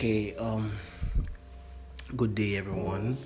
Okay, good day everyone.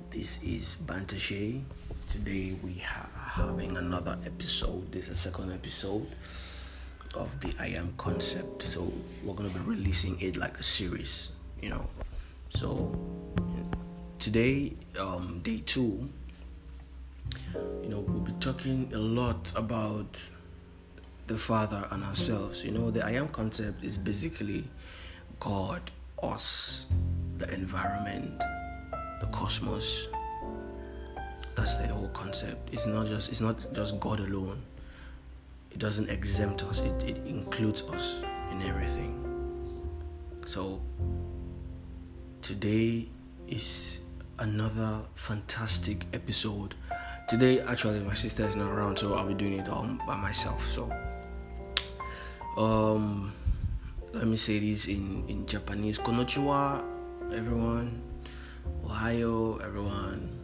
This is Bantar-Shey. Today we are having another episode. This is the second episode of the I Am concept. So we're going to be releasing it like a series, So today, day 2, we'll be talking a lot about the Father and ourselves. The I Am concept is basically God, us, the environment, the cosmos. That's the whole concept. It's not just God alone. It doesn't exempt us. It includes us in everything. So today is another fantastic episode. Today, actually, my sister is not around, so I'll be doing it all by myself. So, let me say this in Japanese. Konnichiwa, everyone. Ohio, everyone.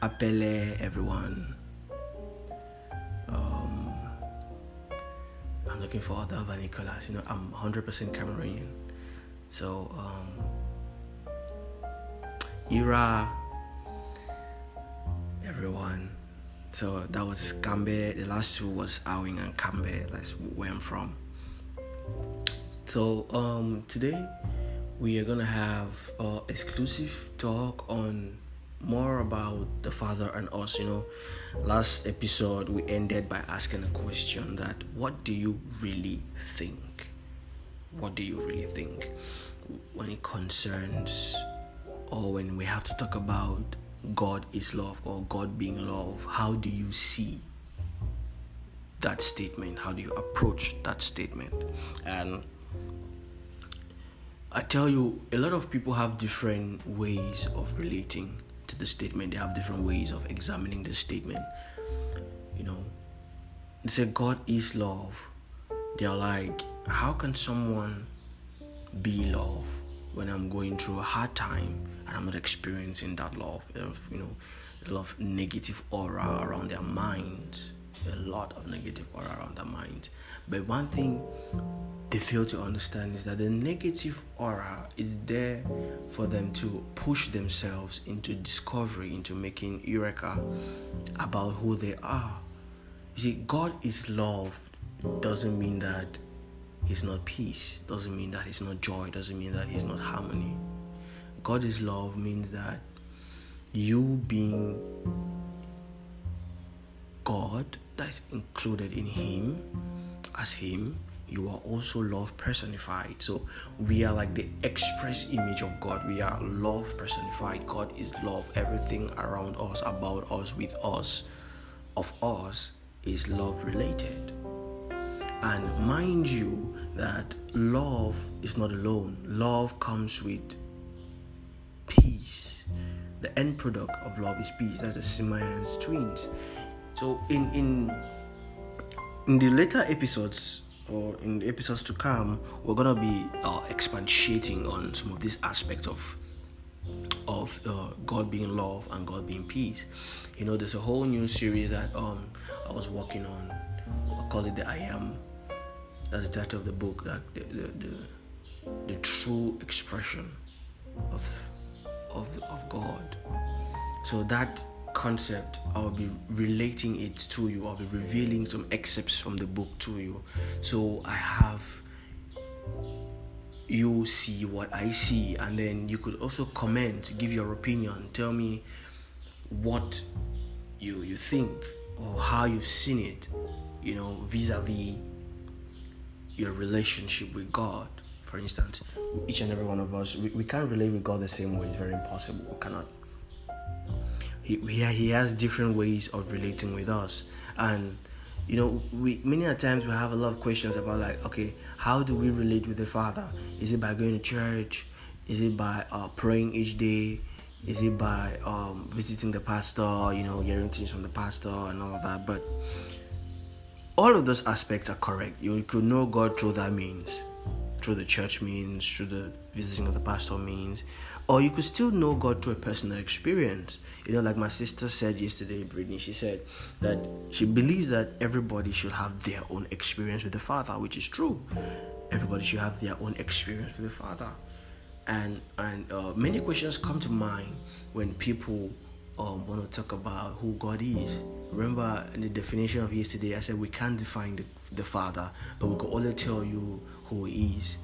Apele, everyone. I'm looking for other vernaculars. I'm 100% Cameroonian. So, Ira, everyone. So that was Kambe. The last two was Awing and Kambe. That's where I'm from. So today we are gonna have exclusive talk on more about the Father and us. Last episode we ended by asking a question that what do you really think? What do you really think when it concerns, or when we have to talk about God is love, or God being love? How do you see that statement? How do you approach that statement? And I tell you, a lot of people have different ways of relating to the statement. They have different ways of examining the statement. They say God is love. They're like, how can someone be love when I'm going through a hard time and I'm not experiencing that love? A lot of negative aura around their minds. But one thing they fail to understand is that the negative aura is there for them to push themselves into discovery, into making eureka about who they are. You see, God is love doesn't mean that He's not peace, doesn't mean that He's not joy, doesn't mean that He's not harmony. God is love means that you being God, that is included in Him, as Him, you are also love personified. So we are like the express image of God. We are love personified. God is love. Everything around us, about us, with us, of us, is love related. And mind you that love is not alone. Love comes with peace. The end product of love is peace. That's the Siamese twins. So in the later episodes, or in the episodes to come, we're gonna be expatiating on some of these aspects of God being love and God being peace. There's a whole new series that I was working on. I call it the I Am. That's the title of the book. That the true expression of God. So that concept, I'll be relating it to you. I'll be revealing some excerpts from the book to you. So I have you see what I see, and then you could also comment, give your opinion, tell me what you think or how you've seen it, vis-a-vis your relationship with God. For instance, each and every one of us, we can't relate with God the same way. It's very impossible. We cannot. He has different ways of relating with us, and we many a times we have a lot of questions about, like, okay, how do we relate with the Father? Is it by going to church? Is it by praying each day? Is it by visiting the pastor? Hearing things from the pastor and all of that? But all of those aspects are correct. You could know God through that means, through the church means, through the visiting of the pastor means, or you could still know God through a personal experience. Like my sister said yesterday, Brittany, she said that she believes that everybody should have their own experience with the Father, which is true. Everybody should have their own experience with the Father. And many questions come to mind when people want to talk about who God is. Remember the definition of yesterday, I said we can't define the Father, but we can only tell you who He is.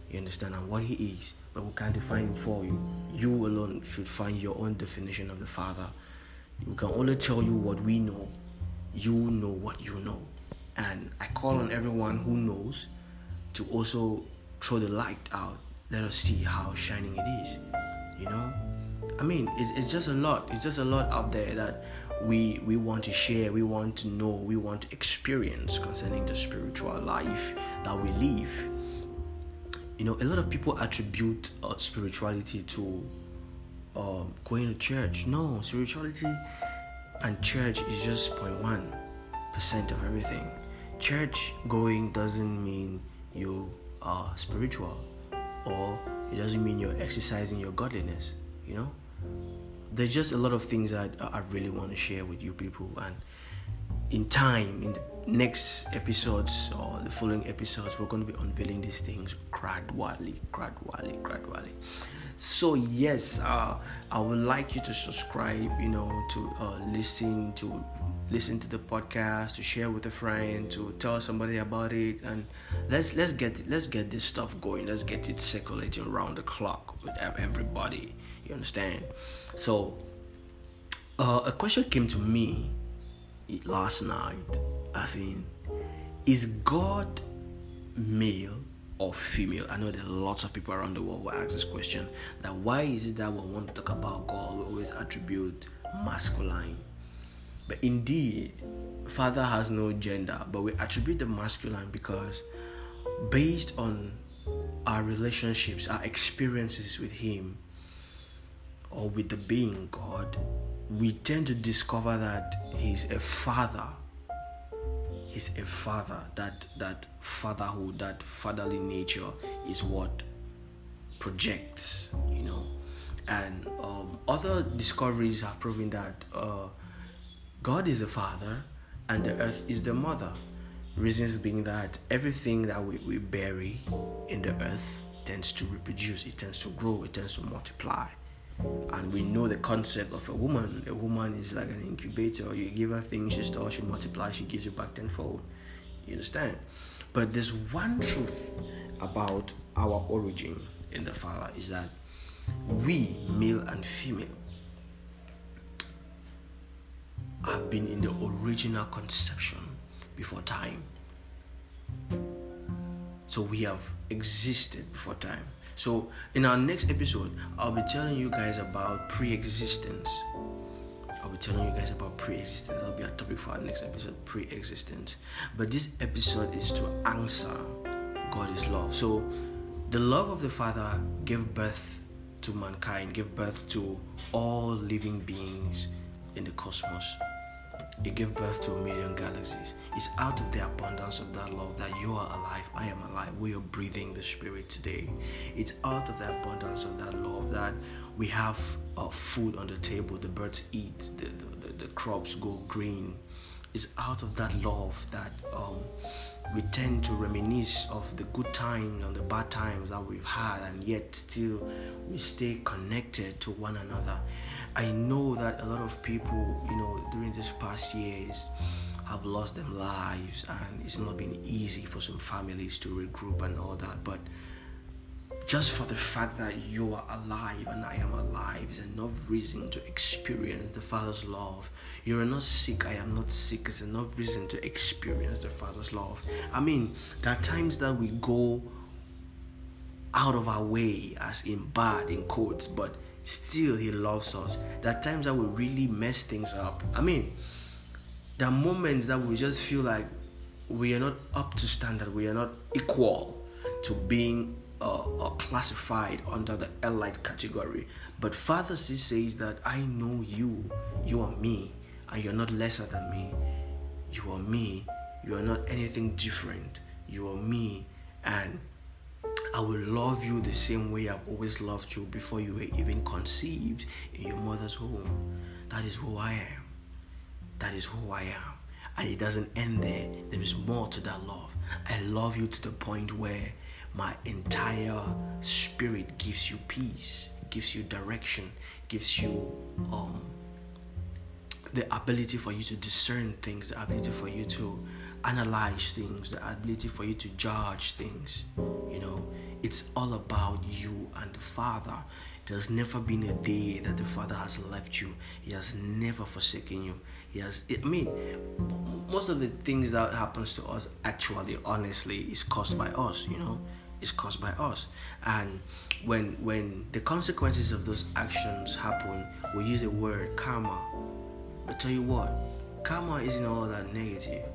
You understand? And what He is, but we can't define Him for you. You alone should find your own definition of the Father. We can only tell you what we know. You know what you know. And I call on everyone who knows to also throw the light out. Let us see how shining it is. I mean, it's just a lot. It's just a lot out there that we want to share, we want to know, we want to experience concerning the spiritual life that we live. A lot of people attribute spirituality to going to church. No, spirituality and church is just 0.1% of everything. Church going doesn't mean you are spiritual, or it doesn't mean you're exercising your godliness. There's just a lot of things that I really want to share with you people, and in the next episodes or the following episodes, we're going to be unveiling these things gradually. So yes, I would like you to subscribe, to listen to the podcast, to share with a friend, to tell somebody about it, and let's get this stuff going. Let's get it circulating around the clock with everybody. You understand? So a question came to me last night. I think, is God male or female? I know there are lots of people around the world who ask this question, that why is it that when we want to talk about God, we always attribute masculine? But indeed, Father has no gender, but we attribute the masculine because based on our relationships, our experiences with Him or with the being God, we tend to discover that He's a father. He's a father. That fatherhood, that fatherly nature is what projects, And other discoveries have proven that God is the father and the earth is the mother. Reasons being that everything that we bury in the earth tends to reproduce, it tends to grow, it tends to multiply. And we know the concept of a woman. A woman is like an incubator. You give her things, she stores, she multiplies, she gives you back tenfold. You understand? But there's one truth about our origin in the Father, is that we, male and female, have been in the original conception before time. So we have existed before time. So in our next episode, I'll be telling you guys about pre-existence. That'll be a topic for our next episode, pre-existence. But this episode is to answer God is love. So the love of the Father gave birth to mankind, gave birth to all living beings in the cosmos. It gave birth to 1,000,000 galaxies. It's out of the abundance of that love that you are alive, I am alive, we are breathing the Spirit today. It's out of the abundance of that love that we have food on the table, the birds eat, the crops go green. It's out of that love that we tend to reminisce of the good times and the bad times that we've had, and yet still we stay connected to one another. I know that a lot of people, during these past years have lost their lives, and it's not been easy for some families to regroup and all that, but just for the fact that you are alive and I am alive is enough reason to experience the Father's love. You are not sick, I am not sick, is enough reason to experience the Father's love. I mean, there are times that we go out of our way, as in bad, in quotes, but still He loves us. There are times that we really mess things up. I mean, there are moments that we just feel like we are not up to standard, we are not equal to being classified under the elite category. But Father says that I know you are me, and you're not lesser than me. You are me, you are not anything different. You are me, and I will love you the same way I've always loved you before you were even conceived in your mother's womb. That is who I am. That is who I am. And it doesn't end there. There is more to that love. I love you to the point where my entire spirit gives you peace, gives you direction, gives you the ability for you to discern things, the ability for you to analyze things, the ability for you to judge things. It's all about you and the Father. There's never been a day that the Father has left you. He has never forsaken you. Most of the things that happens to us actually, honestly, is caused by us, It's caused by us. And when the consequences of those actions happen, we use the word karma. But tell you what, karma isn't all that negative.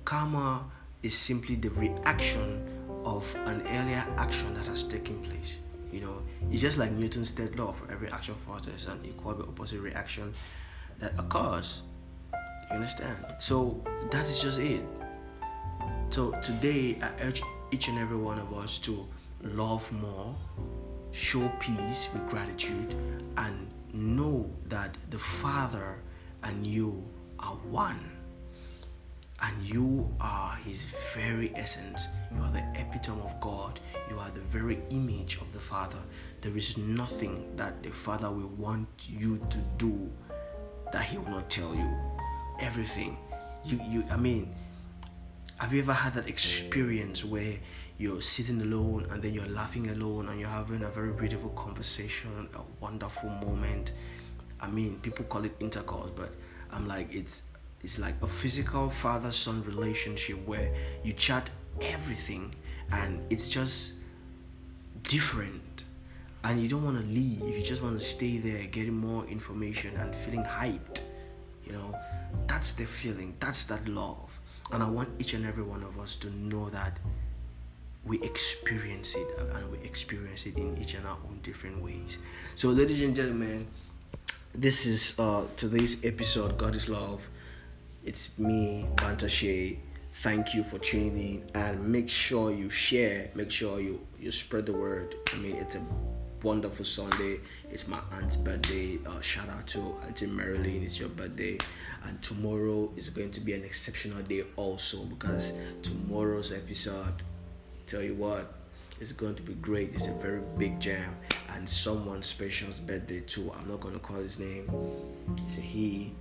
Karma is simply the reaction of an earlier action that has taken place. It's just like Newton's third law. For every action there's an equal but opposite reaction that occurs. You understand? So that is just it. So today I urge each and every one of us to love more, show peace with gratitude, and know that the Father and you are one. And you are His very essence. You are the epitome of God. You are the very image of the Father. There is nothing that the Father will want you to do that He will not tell you. Everything. Have you ever had that experience where you're sitting alone and then you're laughing alone and you're having a very beautiful conversation, a wonderful moment? People call it intercourse, but I'm like, it's like a physical father-son relationship where you chat everything and it's just different, and you don't want to leave. You just want to stay there, getting more information and feeling hyped. That's the feeling, that's that love. And I want each and every one of us to know that we experience it, and we experience it in each and our own different ways. So ladies and gentlemen, this is today's episode, God is Love. It's me, Bantar-Shey. Thank you for tuning in, and make sure you share, make sure you spread the word. It's a wonderful Sunday. It's my aunt's birthday. Shout out to Auntie Marilyn, it's your birthday. And tomorrow is going to be an exceptional day also, because tomorrow's episode, tell you what, it's going to be great. It's a very big jam, and someone special's birthday too. I'm not going to call his name. It's a he.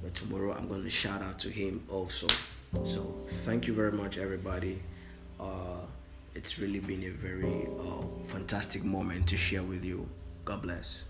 But tomorrow I'm going to shout out to him also. So thank you very much, everybody. It's really been a very fantastic moment to share with you. God bless.